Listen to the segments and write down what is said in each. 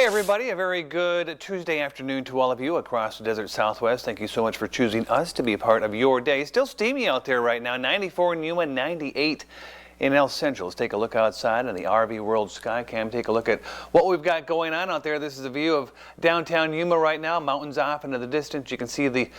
Hey everybody, a very good Tuesday afternoon to all of you across the desert Southwest. Thank you so much for choosing us to be a part of your day. Still steamy out there right now, 94 in Yuma, 98 in El Central. Let's take a look outside on the RV World Sky Cam. Take a look at what we've got going on out there. This is a view of downtown Yuma right now. Mountains off into the distance. You can see the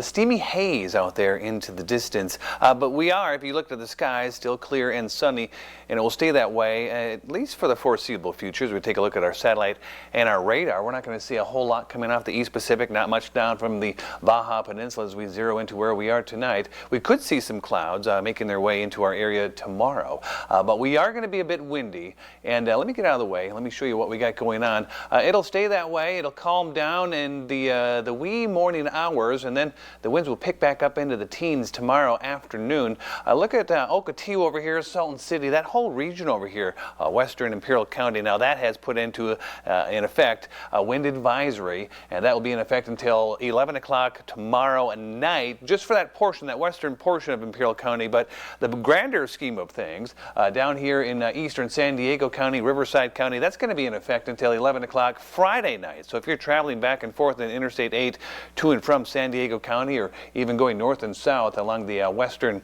steamy haze out there into the distance. But we are, if you look at the skies, still clear and sunny, and it will stay that way at least for the foreseeable future. As we take a look at our satellite and our radar, we're not going to see a whole lot coming off the East Pacific, not much down from the Baja Peninsula as we zero into where we are tonight. We could see some clouds making their way into our area tomorrow, but we are going to be a bit windy, and let me get out of the way. Let me show you what we got going on. It'll stay that way. It'll calm down in the wee morning hours, and then the winds will pick back up into the teens tomorrow afternoon. Look at Ocotillo over here, Salton City, that whole region over here, western Imperial County. Now that has put into in effect a wind advisory, and that will be in effect until 11 o'clock tomorrow night, just for that portion, that western portion of Imperial County. But the grander scheme of things, down here in eastern San Diego County, Riverside County, that's going to be in effect until 11 o'clock Friday night. So if you're traveling back and forth in Interstate 8 to and from San Diego County, or even going north and south along the western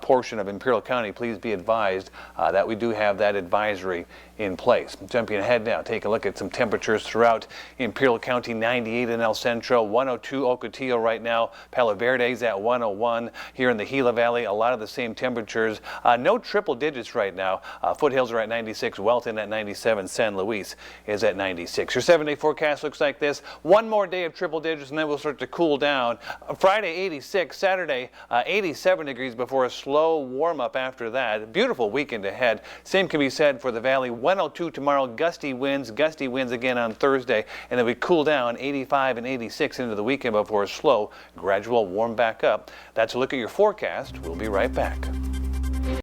portion of Imperial County, please be advised that we do have that advisory in place. Jumping ahead now, take a look at some temperatures throughout Imperial County. 98 in El Centro, 102 Ocotillo right now, Palo Verde's at 101. Here in the Gila Valley, a lot of the same temperatures. No triple digits right now. Foothills are at 96, Welton at 97, San Luis is at 96. Your 7-day forecast looks like this. One more day of triple digits and then we'll start to cool down. Friday 86, Saturday 87 degrees before a slow warm up after that. Beautiful weekend ahead. Same can be said for the valley. 102 tomorrow, gusty winds again on Thursday, and then we cool down 85 and 86 into the weekend before a slow gradual warm back up. That's a look at your forecast. We'll be right back.